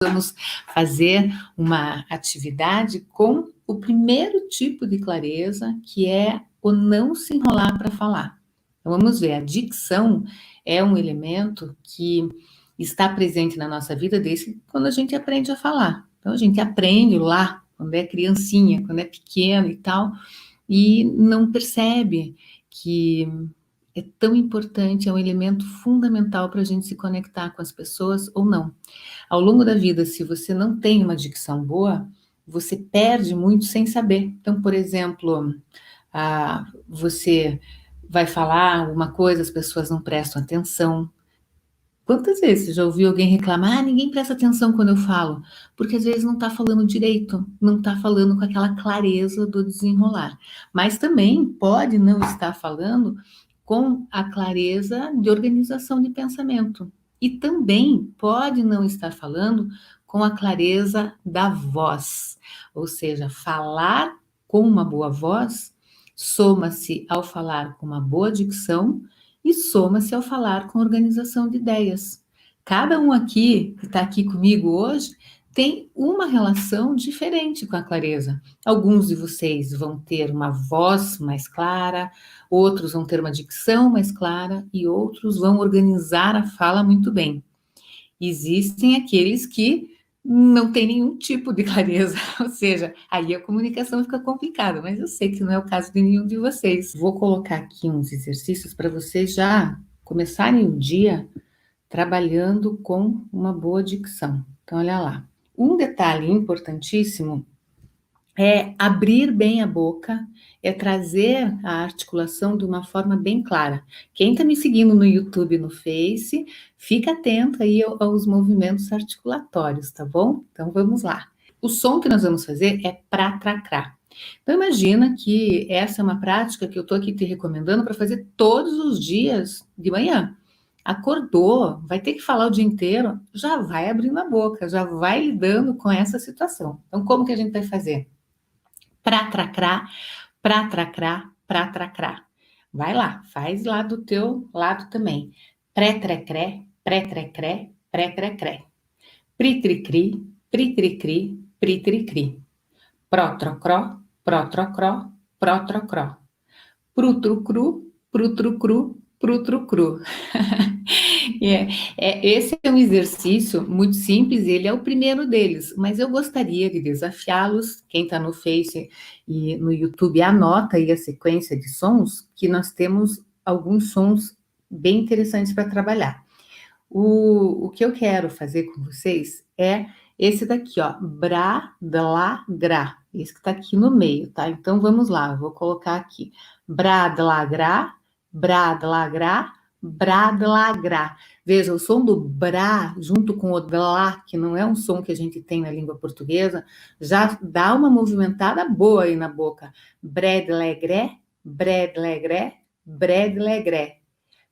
Vamos fazer uma atividade com o primeiro tipo de clareza, que é o não se enrolar para falar. Então, vamos ver, a dicção é um elemento que está presente na nossa vida desde quando a gente aprende a falar. Então, a gente aprende lá, quando é criancinha, quando é pequeno e tal, e não percebe que é tão importante, é um elemento fundamental para a gente se conectar com as pessoas ou não. Ao longo da vida, se você não tem uma dicção boa, você perde muito sem saber. Então, por exemplo, você vai falar alguma coisa, as pessoas não prestam atenção. Quantas vezes você já ouviu alguém reclamar, ninguém presta atenção quando eu falo? Porque às vezes não está falando direito, não está falando com aquela clareza do desenrolar. Mas também pode não estar falando com a clareza de organização de pensamento. E também pode não estar falando com a clareza da voz. Ou seja, falar com uma boa voz soma-se ao falar com uma boa dicção e soma-se ao falar com organização de ideias. Cada um aqui, que está aqui comigo hoje, tem uma relação diferente com a clareza. Alguns de vocês vão ter uma voz mais clara, outros vão ter uma dicção mais clara e outros vão organizar a fala muito bem. Existem aqueles que não têm nenhum tipo de clareza, ou seja, aí a comunicação fica complicada, mas eu sei que não é o caso de nenhum de vocês. Vou colocar aqui uns exercícios para vocês já começarem o dia trabalhando com uma boa dicção. Então, olha lá. Um detalhe importantíssimo é abrir bem a boca, é trazer a articulação de uma forma bem clara. Quem está me seguindo no YouTube e no Face, fica atento aí aos movimentos articulatórios, tá bom? Então vamos lá. O som que nós vamos fazer é pra-tra-crá. Então imagina que essa é uma prática que eu estou aqui te recomendando para fazer todos os dias de manhã. Acordou, vai ter que falar o dia inteiro, já vai abrindo a boca, já vai lidando com essa situação. Então como que a gente vai fazer? Pra-tra-crá, pra-tra-crá, pra-tra-crá. Vai lá, faz lá do teu lado também. Pré-tre-cré, pré-tre-cré, pré-tre-cré. Pri-tri-cri, pri-tri-cri, pri-tri-cri. Pró-tro-cró, pró-tro-cró, pró-tro-cró. Prú-tru-cru, prú-tru-cru, prú-tru-cru. Esse é um exercício muito simples, ele é o primeiro deles, mas eu gostaria de desafiá-los, quem está no Face e no YouTube, anota aí a sequência de sons, que nós temos alguns sons bem interessantes para trabalhar. O que eu quero fazer com vocês é esse daqui, ó, brá, dlá, grá, esse que está aqui no meio, tá? Então, vamos lá, eu vou colocar aqui, brá, dlá, grá, brá, dlá, grá, brá, dlá, grá. Veja, o som do brá, junto com o dlá, que não é um som que a gente tem na língua portuguesa, já dá uma movimentada boa aí na boca. Bré, dlé, gré, bré, dlé, gré, bré, dlé, gré.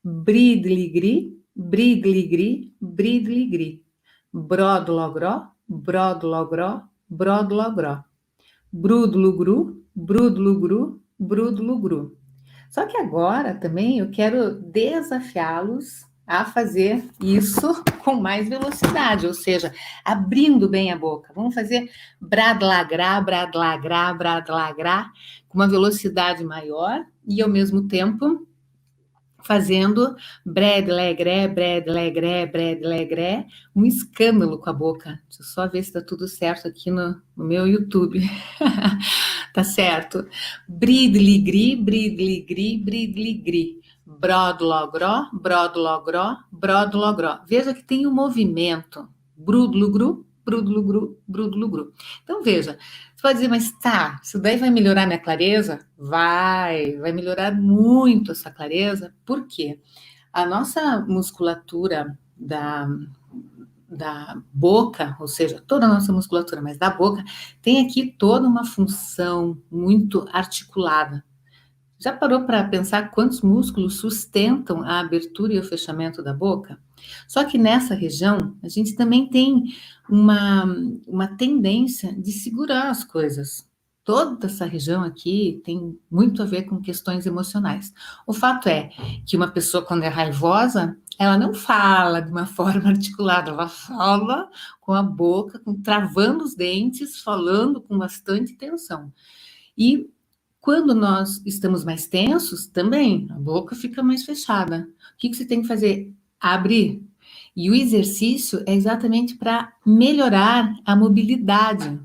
Bridli-gri, bridli-gri, bridli-gri. Brodlogró, brodlogró, brodlogró. Brudlugru, brudlugru, brudlugru. Só que agora também eu quero desafiá-los a fazer isso com mais velocidade, ou seja, abrindo bem a boca. Vamos fazer bradlagrá, bradlagrá, bradlagrá, com uma velocidade maior e ao mesmo tempo fazendo bredlegré, bredlegré, bredlegré, um escândalo com a boca. Deixa eu só ver se está tudo certo aqui no meu YouTube. Tá certo. Bridligri, bridligri, bridligri. Brodlogró, brodlogró, brodlogró. Veja que tem um movimento. Brudlugru, brudlugru, brudlugru. Então, veja, você pode dizer, mas tá, isso daí vai melhorar minha clareza? Vai melhorar muito essa clareza. Por quê? A nossa musculatura da boca, ou seja, toda a nossa musculatura, mas da boca, tem aqui toda uma função muito articulada. Já parou para pensar quantos músculos sustentam a abertura e o fechamento da boca? Só que nessa região, a gente também tem uma tendência de segurar as coisas. Toda essa região aqui tem muito a ver com questões emocionais. O fato é que uma pessoa, quando é raivosa, ela não fala de uma forma articulada, ela fala com a boca, travando os dentes, falando com bastante tensão. E quando nós estamos mais tensos, também, a boca fica mais fechada. O que você tem que fazer? Abrir. E o exercício é exatamente para melhorar a mobilidade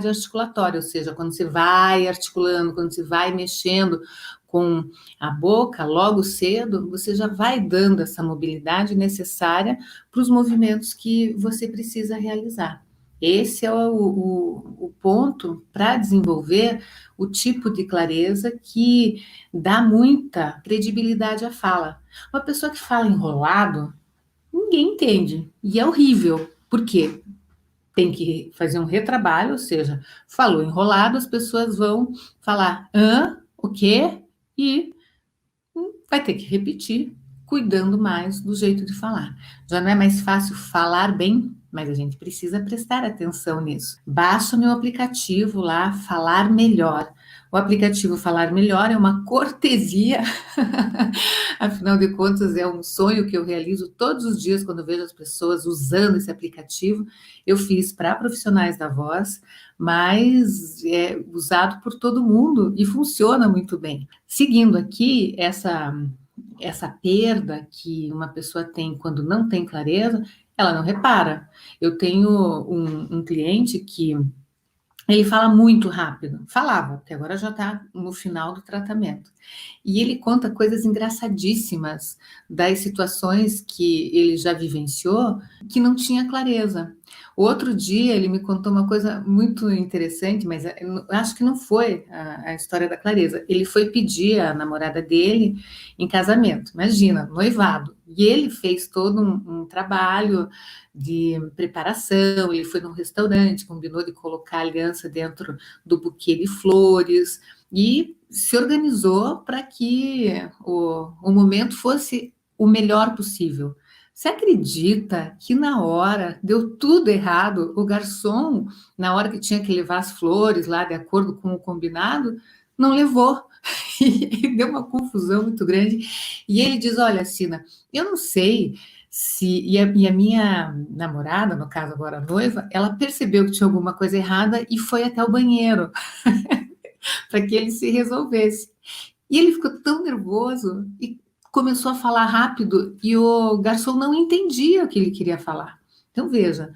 articulatória, ou seja, quando você vai articulando, quando você vai mexendo com a boca, logo cedo, você já vai dando essa mobilidade necessária para os movimentos que você precisa realizar. Esse é o ponto para desenvolver o tipo de clareza que dá muita credibilidade à fala. Uma pessoa que fala enrolado, ninguém entende. E é horrível. Por quê? Tem que fazer um retrabalho, ou seja, falou enrolado, as pessoas vão falar o quê? E vai ter que repetir, cuidando mais do jeito de falar. Já não é mais fácil falar bem, mas a gente precisa prestar atenção nisso. Baixa o meu aplicativo lá, Falar Melhor. O aplicativo Falar Melhor é uma cortesia, afinal de contas, é um sonho que eu realizo todos os dias quando vejo as pessoas usando esse aplicativo. Eu fiz para profissionais da voz, mas é usado por todo mundo e funciona muito bem. Seguindo aqui, essa perda que uma pessoa tem quando não tem clareza, ela não repara. Eu tenho um cliente que ele fala muito rápido, falava, porque agora já está no final do tratamento. E ele conta coisas engraçadíssimas das situações que ele já vivenciou que não tinha clareza. Outro dia ele me contou uma coisa muito interessante, mas eu acho que não foi a história da clareza. Ele foi pedir a namorada dele em casamento, imagina, noivado. E ele fez todo um trabalho de preparação, ele foi num restaurante, combinou de colocar a aliança dentro do buquê de flores e se organizou para que o momento fosse o melhor possível. Você acredita que na hora deu tudo errado? O garçom, na hora que tinha que levar as flores lá de acordo com o combinado, não levou. E deu uma confusão muito grande. E ele diz: Olha, Sina, eu não sei se. E a minha namorada, no caso agora a noiva, ela percebeu que tinha alguma coisa errada e foi até o banheiro para que ele se resolvesse. E ele ficou tão nervoso e começou a falar rápido e o garçom não entendia o que ele queria falar. Então, veja,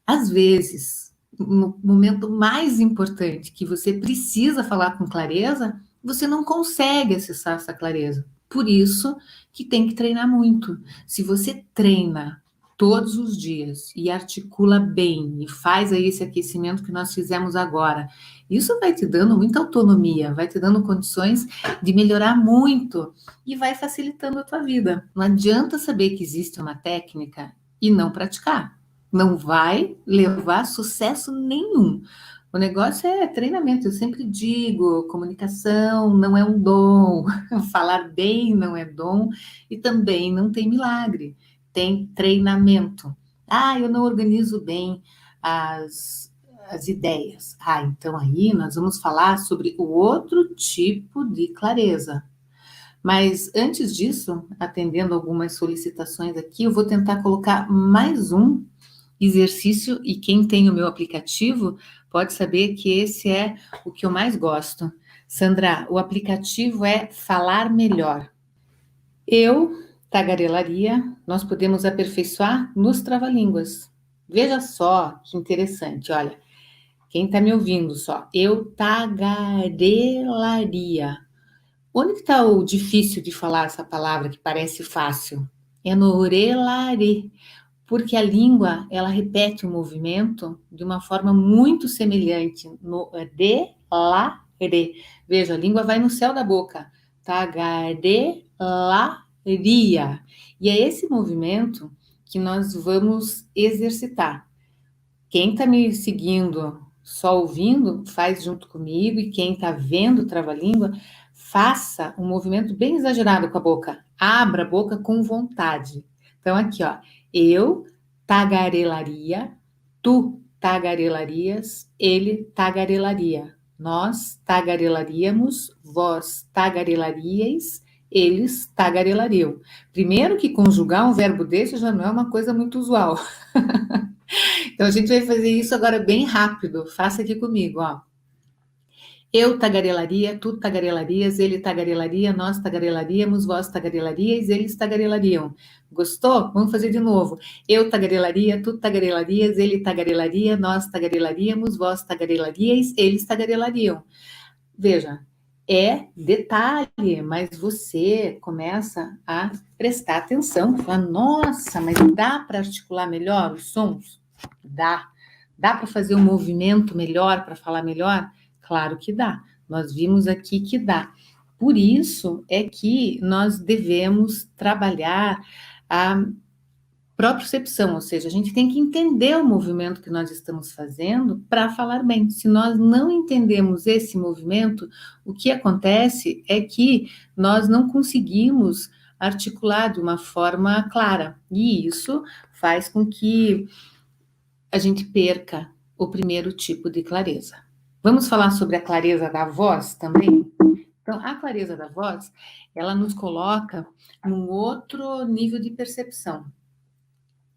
às vezes, no momento mais importante que você precisa falar com clareza, você não consegue acessar essa clareza. Por isso que tem que treinar muito. Se você treina todos os dias e articula bem e faz aí esse aquecimento que nós fizemos agora, isso vai te dando muita autonomia, vai te dando condições de melhorar muito e vai facilitando a tua vida. Não adianta saber que existe uma técnica e não praticar. Não vai levar sucesso nenhum. O negócio é treinamento. Eu sempre digo, comunicação não é um dom, falar bem não é dom e também não tem milagre. Tem treinamento. Ah, eu não organizo bem as ideias. Ah, então aí nós vamos falar sobre o outro tipo de clareza. Mas antes disso, atendendo algumas solicitações aqui, eu vou tentar colocar mais um exercício e quem tem o meu aplicativo pode saber que esse é o que eu mais gosto. Sandra, o aplicativo é Falar Melhor. Eu, tagarelaria, nós podemos aperfeiçoar nos trava-línguas. Veja só que interessante, olha. Quem está me ouvindo só, eu tagarelaria. Onde que está o difícil de falar essa palavra que parece fácil? É no orelare, porque a língua, ela repete o movimento de uma forma muito semelhante no de, lá, re. Veja, a língua vai no céu da boca. Tagarelaria. E é esse movimento que nós vamos exercitar. Quem está me seguindo só ouvindo, faz junto comigo, e quem está vendo o trava-língua, faça um movimento bem exagerado com a boca. Abra a boca com vontade. Então, aqui, ó, eu tagarelaria, tu tagarelarias, ele tagarelaria, nós tagarelaríamos, vós tagarelarias, eles tagarelariam. Primeiro que conjugar um verbo desse já não é uma coisa muito usual. Então a gente vai fazer isso agora bem rápido. Faça aqui comigo, ó. Eu tagarelaria, tu tagarelarias, ele tagarelaria, nós tagarelaríamos, vós tagarelarias, eles tagarelariam. Gostou? Vamos fazer de novo. Eu tagarelaria, tu tagarelarias, ele tagarelaria, nós tagarelaríamos, vós tagarelarias, eles tagarelariam. Veja, é detalhe, mas você começa a prestar atenção, fala, nossa, mas dá para articular melhor os sons? Dá. Dá para fazer um movimento melhor, para falar melhor? Claro que dá. Nós vimos aqui que dá. Por isso é que nós devemos trabalhar a propriocepção, ou seja, a gente tem que entender o movimento que nós estamos fazendo para falar bem. Se nós não entendemos esse movimento, o que acontece é que nós não conseguimos articular de uma forma clara, e isso faz com que a gente perca o primeiro tipo de clareza. Vamos falar sobre a clareza da voz também? Então, a clareza da voz, ela nos coloca num outro nível de percepção.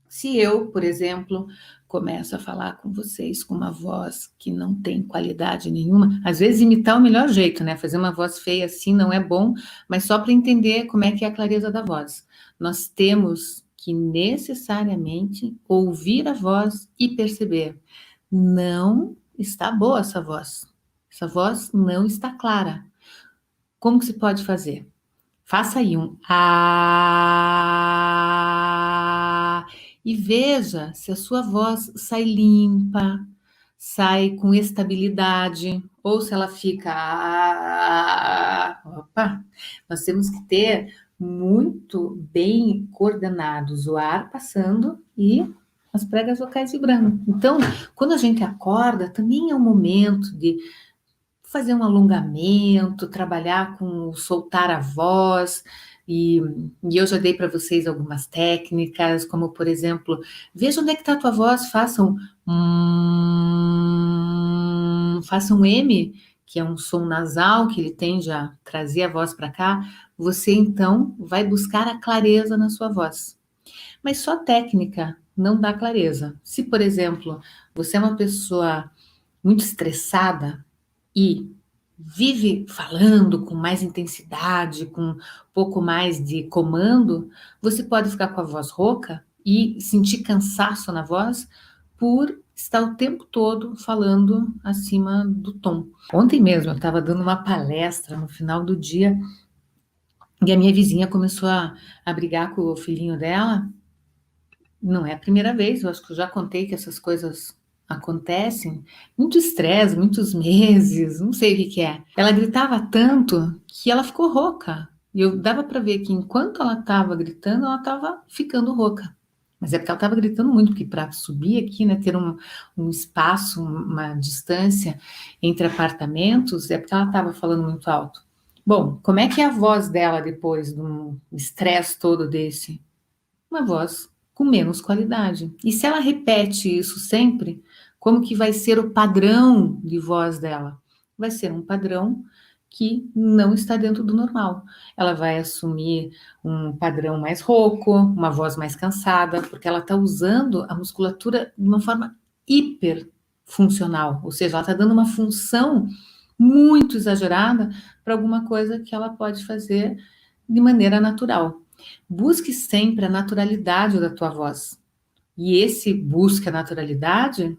Se eu, por exemplo, começo a falar com vocês com uma voz que não tem qualidade nenhuma, às vezes imitar é o melhor jeito, né? Fazer uma voz feia assim não é bom, mas só para entender como é que é a clareza da voz. Nós temos que necessariamente ouvir a voz e perceber, não está boa essa voz. Essa voz não está clara. Como que se pode fazer? Faça aí um ah e veja se a sua voz sai limpa, sai com estabilidade, ou se ela fica ah. Opa, nós temos que ter muito bem coordenados o ar passando e as pregas vocais vibrando. Então, quando a gente acorda, também é um momento de fazer um alongamento, trabalhar com soltar a voz, e eu já dei para vocês algumas técnicas, como por exemplo, veja onde é que está a tua voz, faça um M, que é um som nasal que ele tende a trazer a voz para cá, você então vai buscar a clareza na sua voz. Mas só técnica não dá clareza. Se, por exemplo, você é uma pessoa muito estressada, e vive falando com mais intensidade, com um pouco mais de comando, você pode ficar com a voz rouca e sentir cansaço na voz por estar o tempo todo falando acima do tom. Ontem mesmo eu estava dando uma palestra no final do dia e a minha vizinha começou a brigar com o filhinho dela. Não é a primeira vez, eu acho que eu já contei que essas coisas acontecem. Muito estresse, muitos meses, não sei o que que é. Ela gritava tanto que ela ficou rouca. E eu dava para ver que enquanto ela estava gritando, ela estava ficando rouca. Mas é porque ela estava gritando muito, porque para subir aqui, né, ter um espaço, uma distância entre apartamentos, é porque ela estava falando muito alto. Bom, como é que é a voz dela depois de um estresse todo desse? Uma voz com menos qualidade. E se ela repete isso sempre, como que vai ser o padrão de voz dela? Vai ser um padrão que não está dentro do normal. Ela vai assumir um padrão mais rouco, uma voz mais cansada, porque ela está usando a musculatura de uma forma hiperfuncional, ou seja, ela está dando uma função muito exagerada para alguma coisa que ela pode fazer de maneira natural. Busque sempre a naturalidade da tua voz. E esse busca a naturalidade,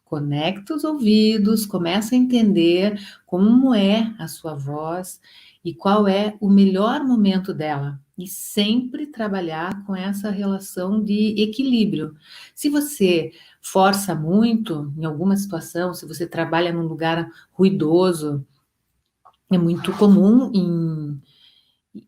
conecta os ouvidos, começa a entender como é a sua voz e qual é o melhor momento dela. E sempre trabalhar com essa relação de equilíbrio. Se você força muito em alguma situação, se você trabalha num lugar ruidoso, é muito comum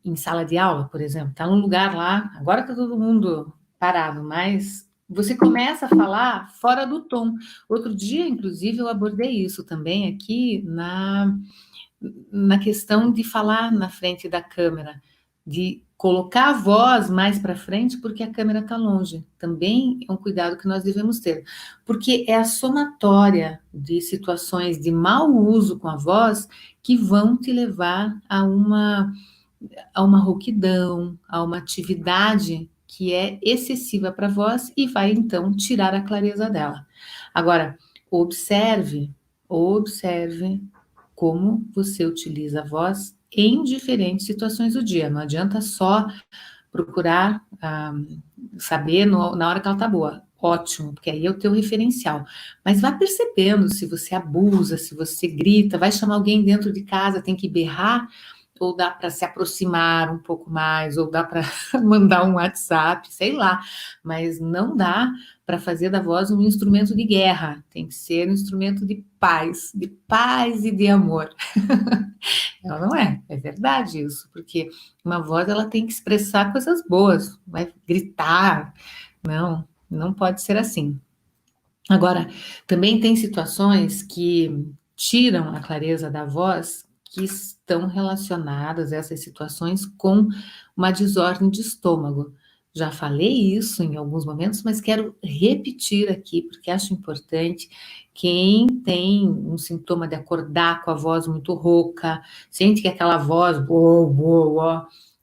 em sala de aula, por exemplo, está num lugar lá, agora está todo mundo parado, mas você começa a falar fora do tom. Outro dia, inclusive, eu abordei isso também aqui na questão de falar na frente da câmera, de colocar a voz mais para frente porque a câmera está longe. Também é um cuidado que nós devemos ter, porque é a somatória de situações de mau uso com a voz que vão te levar a uma a uma rouquidão, a uma atividade que é excessiva para a voz e vai então tirar a clareza dela. Agora, observe como você utiliza a voz em diferentes situações do dia. Não adianta só procurar saber na hora que ela tá boa. Ótimo, porque aí é o teu referencial. Mas vá percebendo se você abusa, se você grita, vai chamar alguém dentro de casa, tem que berrar, ou dá para se aproximar um pouco mais, ou dá para mandar um WhatsApp, sei lá. Mas não dá para fazer da voz um instrumento de guerra. Tem que ser um instrumento de paz e de amor. Ela não é, é verdade isso, porque uma voz ela tem que expressar coisas boas, vai gritar, não pode ser assim. Agora, também tem situações que tiram a clareza da voz que estão relacionadas, essas situações, com uma desordem de estômago. Já falei isso em alguns momentos, mas quero repetir aqui, porque acho importante. Quem tem um sintoma de acordar com a voz muito rouca, sente que aquela voz,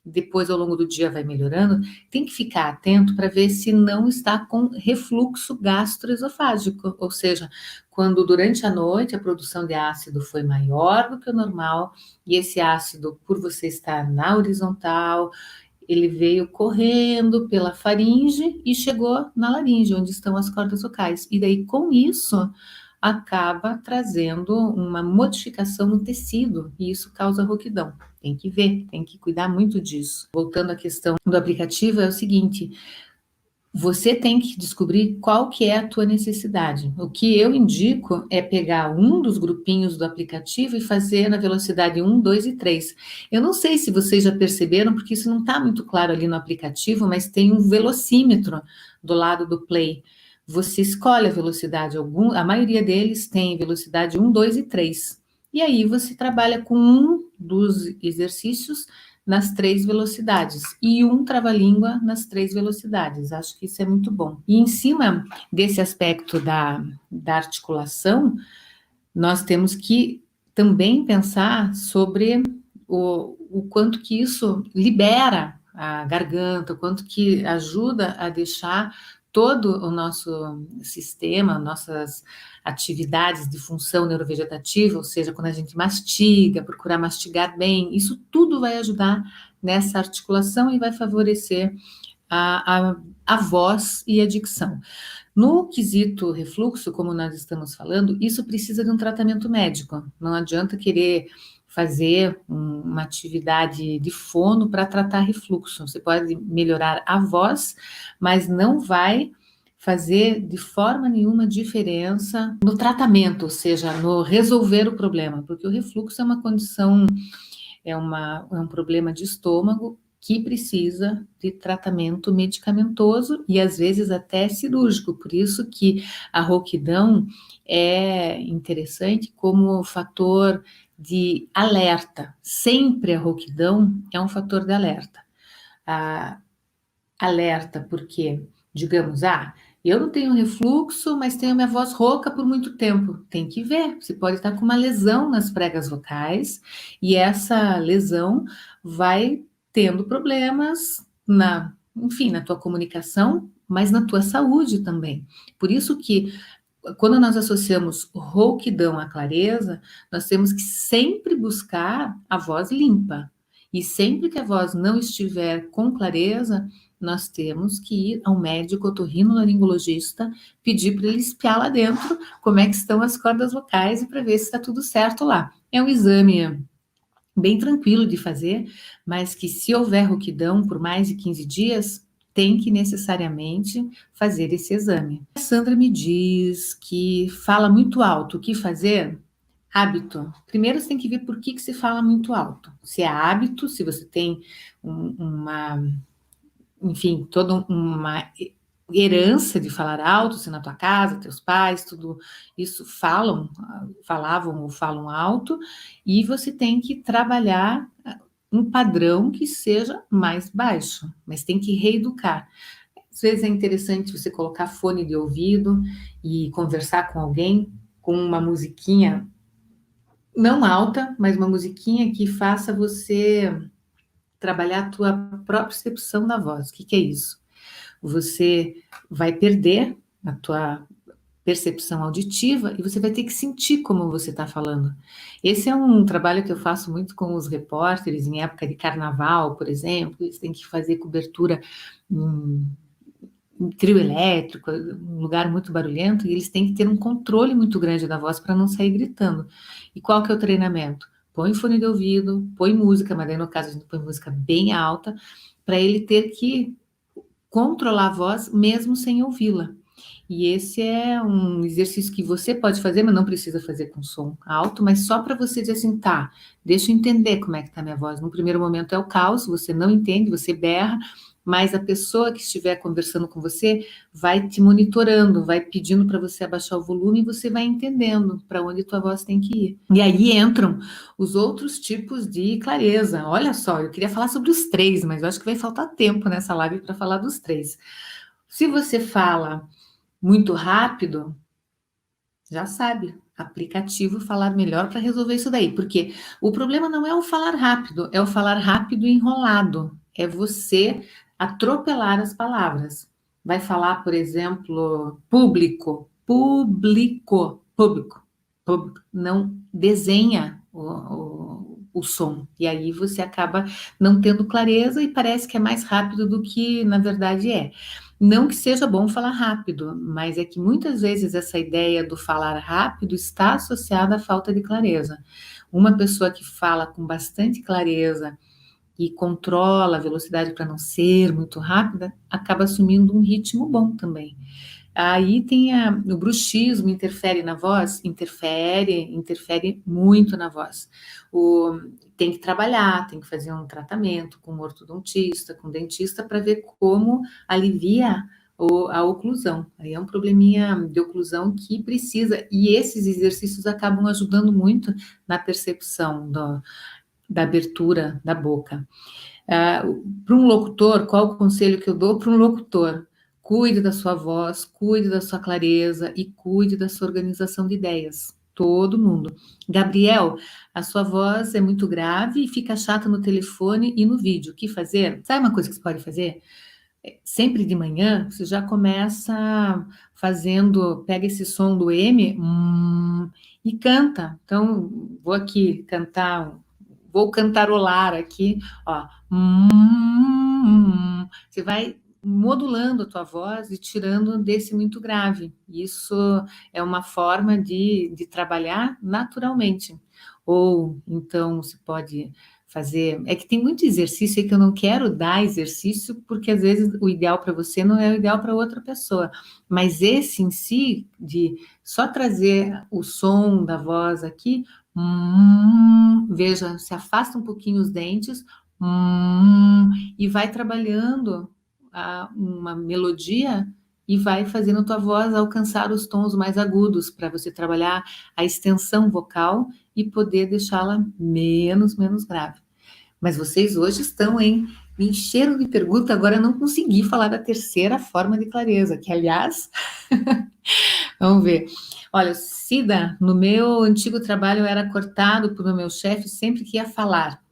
depois ao longo do dia vai melhorando, tem que ficar atento para ver se não está com refluxo gastroesofágico, ou seja, quando durante a noite a produção de ácido foi maior do que o normal, e esse ácido, por você estar na horizontal, ele veio correndo pela faringe e chegou na laringe, onde estão as cordas vocais. E daí, com isso, acaba trazendo uma modificação no tecido, e isso causa rouquidão. Tem que ver, tem que cuidar muito disso. Voltando à questão do aplicativo, é o seguinte: você tem que descobrir qual que é a tua necessidade. O que eu indico é pegar um dos grupinhos do aplicativo e fazer na velocidade 1, 2 e 3. Eu não sei se vocês já perceberam, porque isso não está muito claro ali no aplicativo, mas tem um velocímetro do lado do play. Você escolhe a velocidade, a maioria deles tem velocidade 1, 2 e 3. E aí você trabalha com um dos exercícios nas 3 velocidades e um trava-língua nas 3 velocidades. Acho que isso é muito bom. E em cima desse aspecto da articulação, nós temos que também pensar sobre o quanto que isso libera a garganta, o quanto que ajuda a deixar todo o nosso sistema, nossas atividades de função neurovegetativa, ou seja, quando a gente mastiga, procurar mastigar bem, isso tudo vai ajudar nessa articulação e vai favorecer a voz e a dicção. No quesito refluxo, como nós estamos falando, isso precisa de um tratamento médico. Não adianta querer fazer uma atividade de fono para tratar refluxo. Você pode melhorar a voz, mas não vai fazer de forma nenhuma diferença no tratamento, ou seja, no resolver o problema, porque o refluxo é uma condição, é um problema de estômago que precisa de tratamento medicamentoso e às vezes até cirúrgico. Por isso que a rouquidão é interessante como fator de alerta. Sempre a rouquidão é um fator de alerta. Alerta porque, digamos, eu não tenho refluxo, mas tenho minha voz rouca por muito tempo. Tem que ver, você pode estar com uma lesão nas pregas vocais e essa lesão vai tendo problemas enfim, na tua comunicação, mas na tua saúde também. Por isso que quando nós associamos rouquidão à clareza, nós temos que sempre buscar a voz limpa. E sempre que a voz não estiver com clareza, nós temos que ir ao médico otorrinolaringologista, pedir para ele espiar lá dentro como é que estão as cordas vocais e para ver se está tudo certo lá. É um exame bem tranquilo de fazer, mas que se houver rouquidão por mais de 15 dias, tem que necessariamente fazer esse exame. A Sandra me diz que fala muito alto. O que fazer? Hábito. Primeiro você tem que ver por que se fala muito alto. Se é hábito, se você tem enfim, toda uma herança de falar alto, se na tua casa, teus pais, tudo isso falavam ou falam alto, e você tem que trabalhar um padrão que seja mais baixo, mas tem que reeducar. Às vezes é interessante você colocar fone de ouvido e conversar com alguém com uma musiquinha não alta, mas uma musiquinha que faça você trabalhar a tua própria percepção da voz. O que que é isso? Você vai perder a tua percepção auditiva e você vai ter que sentir como você está falando. Esse é um trabalho que eu faço muito com os repórteres em época de carnaval, por exemplo. Eles têm que fazer cobertura em trio elétrico, um lugar muito barulhento, e eles têm que ter um controle muito grande da voz para não sair gritando. E qual que é o treinamento? Põe fone de ouvido, põe música, mas daí no caso a gente põe música bem alta, para ele ter que controlar a voz mesmo sem ouvi-la. E esse é um exercício que você pode fazer, mas não precisa fazer com som alto, mas só para você dizer assim, tá, deixa eu entender como é que tá minha voz. No primeiro momento é o caos, você não entende, você berra, mas a pessoa que estiver conversando com você vai te monitorando, vai pedindo para você abaixar o volume e você vai entendendo para onde tua voz tem que ir. E aí entram os outros tipos de clareza. Olha só, eu queria falar sobre os três, mas eu acho que vai faltar tempo nessa live para falar dos três. Se você fala muito rápido, já sabe, aplicativo falar melhor para resolver isso daí, porque o problema não é o falar rápido, é o falar rápido e enrolado, é você atropelar as palavras. Vai falar, por exemplo, público, público, público, público, não desenha o som, e aí você acaba não tendo clareza e parece que é mais rápido do que na verdade é. Não que seja bom falar rápido, mas é que muitas vezes essa ideia do falar rápido está associada à falta de clareza. Uma pessoa que fala com bastante clareza e controla a velocidade para não ser muito rápida, acaba assumindo um ritmo bom também. Aí tem o bruxismo, interfere na voz? Interfere muito na voz. Tem que trabalhar, tem que fazer um tratamento com um ortodontista, com um dentista, para ver como alivia a oclusão. Aí é um probleminha de oclusão que precisa, e esses exercícios acabam ajudando muito na percepção da abertura da boca. Para um locutor, qual o conselho que eu dou para um locutor? Cuide da sua voz, cuide da sua clareza e cuide da sua organização de ideias. Todo mundo. Gabriel, a sua voz é muito grave e fica chata no telefone e no vídeo. O que fazer? Sabe uma coisa que você pode fazer? Sempre de manhã, você já começa fazendo, pega esse som do M e canta. Então, vou aqui cantar, vou cantarolar aqui, ó. Você vai modulando a tua voz e tirando desse muito grave. Isso é uma forma de trabalhar naturalmente. Ou então você pode fazer. É que tem muito exercício aí que eu não quero dar exercício, porque às vezes o ideal para você não é o ideal para outra pessoa. Mas esse em si, de só trazer o som da voz aqui, veja, se afasta um pouquinho os dentes, e vai trabalhando uma melodia e vai fazendo a tua voz alcançar os tons mais agudos, para você trabalhar a extensão vocal e poder deixá-la menos grave. Mas vocês hoje estão, hein? Me encheram de pergunta, agora eu não consegui falar da terceira forma de clareza, que aliás, vamos ver. Olha, Cida, no meu antigo trabalho eu era cortado pelo meu chefe sempre que ia falar.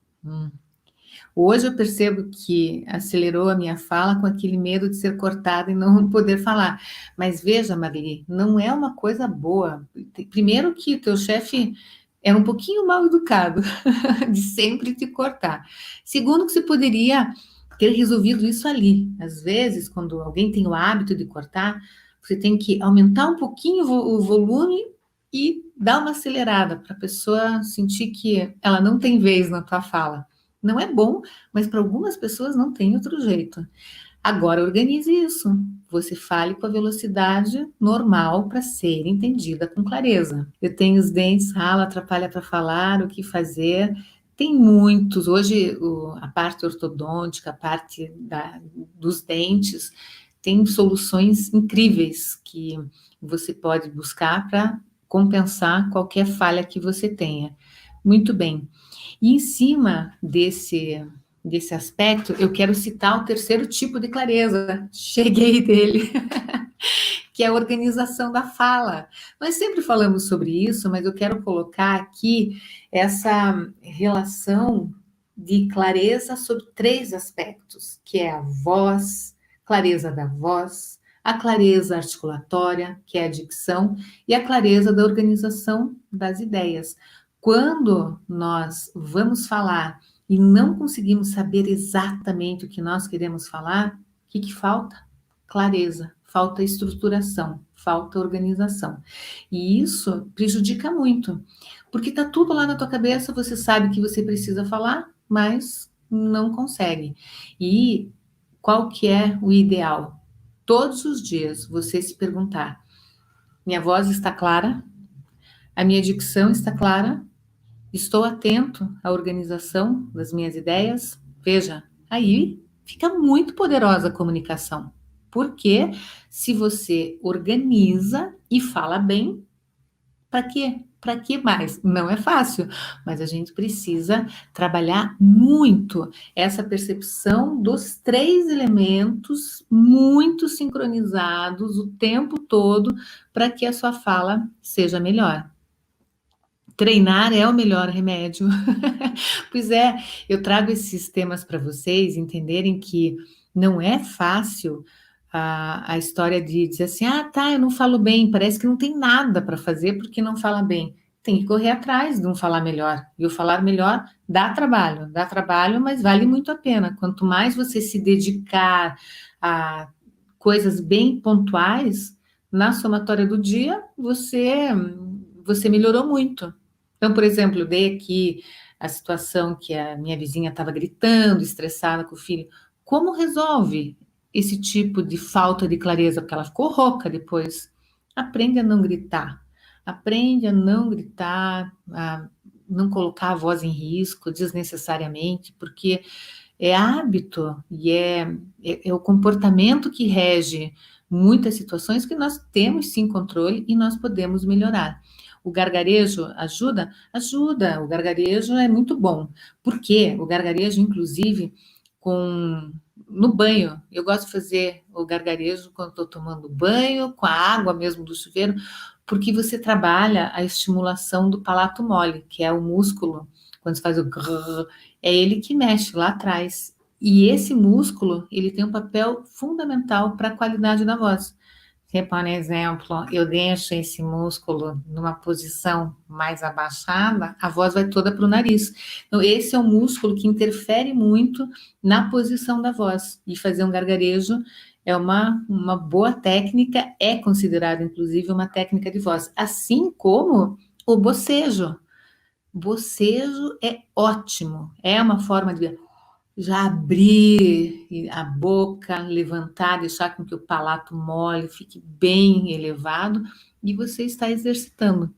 Hoje eu percebo que acelerou a minha fala com aquele medo de ser cortada e não poder falar. Mas veja, Marli, não é uma coisa boa. Primeiro que o teu chefe era um pouquinho mal educado de sempre te cortar. Segundo que você poderia ter resolvido isso ali. Às vezes, quando alguém tem o hábito de cortar, você tem que aumentar um pouquinho o volume e dar uma acelerada para a pessoa sentir que ela não tem vez na tua fala. Não é bom, mas para algumas pessoas não tem outro jeito. Agora organize isso. Você fale com a velocidade normal para ser entendida com clareza. Eu tenho os dentes, rala, atrapalha para falar, o que fazer. Tem muitos. Hoje, a parte ortodôntica, a parte dos dentes, tem soluções incríveis que você pode buscar para compensar qualquer falha que você tenha. Muito bem. E em cima desse aspecto, eu quero citar o terceiro tipo de clareza. Cheguei dele. Que é a organização da fala. Nós sempre falamos sobre isso, mas eu quero colocar aqui essa relação de clareza sobre 3 aspectos, que é a voz, clareza da voz, a clareza articulatória, que é a dicção, e a clareza da organização das ideias. Quando nós vamos falar e não conseguimos saber exatamente o que nós queremos falar, o que falta? Clareza, falta estruturação, falta organização. E isso prejudica muito, porque está tudo lá na tua cabeça, você sabe que você precisa falar, mas não consegue. E qual que é o ideal? Todos os dias você se perguntar: minha voz está clara? A minha dicção está clara? Estou atento à organização das minhas ideias? Veja, aí fica muito poderosa a comunicação. Porque se você organiza e fala bem, para quê? Para que mais? Não é fácil, mas a gente precisa trabalhar muito essa percepção dos 3 elementos muito sincronizados o tempo todo para que a sua fala seja melhor. Treinar é o melhor remédio. Pois é, eu trago esses temas para vocês entenderem que não é fácil a história de dizer assim: ah, tá, eu não falo bem, parece que não tem nada para fazer porque não fala bem. Tem que correr atrás de um falar melhor. E o falar melhor dá trabalho, mas vale muito a pena. Quanto mais você se dedicar a coisas bem pontuais, na somatória do dia, você melhorou muito. Então, por exemplo, eu dei aqui a situação que a minha vizinha estava gritando, estressada com o filho. Como resolve esse tipo de falta de clareza? Porque ela ficou rouca depois. Aprende a não gritar. Aprende a não gritar, a não colocar a voz em risco desnecessariamente, porque é hábito e é o comportamento que rege muitas situações que nós temos sim controle e nós podemos melhorar. O gargarejo ajuda? Ajuda. O gargarejo é muito bom. Por quê? O gargarejo, inclusive, no banho. Eu gosto de fazer o gargarejo quando estou tomando banho, com a água mesmo do chuveiro, porque você trabalha a estimulação do palato mole, que é o músculo, quando você faz o grrr, é ele que mexe lá atrás. E esse músculo, ele tem um papel fundamental para a qualidade da voz. Se, por exemplo, eu deixo esse músculo numa posição mais abaixada, a voz vai toda para o nariz. Então, esse é um músculo que interfere muito na posição da voz. E fazer um gargarejo é uma boa técnica, é considerado, inclusive, uma técnica de voz. Assim como o bocejo. Bocejo é ótimo, é uma forma de já abrir a boca, levantar, deixar com que o palato mole fique bem elevado e você está exercitando.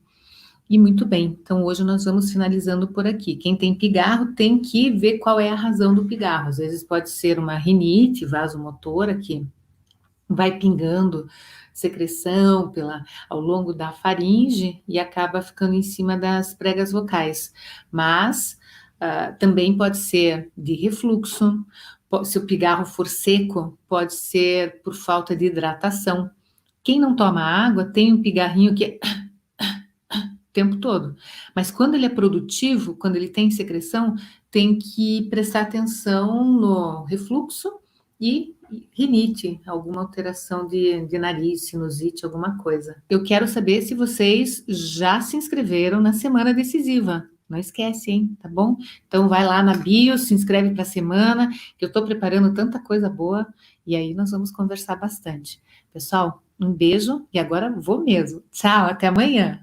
E muito bem, então hoje nós vamos finalizando por aqui. Quem tem pigarro tem que ver qual é a razão do pigarro. Às vezes pode ser uma rinite vasomotora que vai pingando secreção ao longo da faringe e acaba ficando em cima das pregas vocais. Mas também pode ser de refluxo, se o pigarro for seco, pode ser por falta de hidratação. Quem não toma água tem um pigarrinho que o tempo todo. Mas quando ele é produtivo, quando ele tem secreção, tem que prestar atenção no refluxo e rinite, alguma alteração de nariz, sinusite, alguma coisa. Eu quero saber se vocês já se inscreveram na Semana Decisiva. Não esquece, hein? Tá bom? Então vai lá na bio, se inscreve para a semana, que eu estou preparando tanta coisa boa, e aí nós vamos conversar bastante. Pessoal, um beijo e agora vou mesmo. Tchau, até amanhã.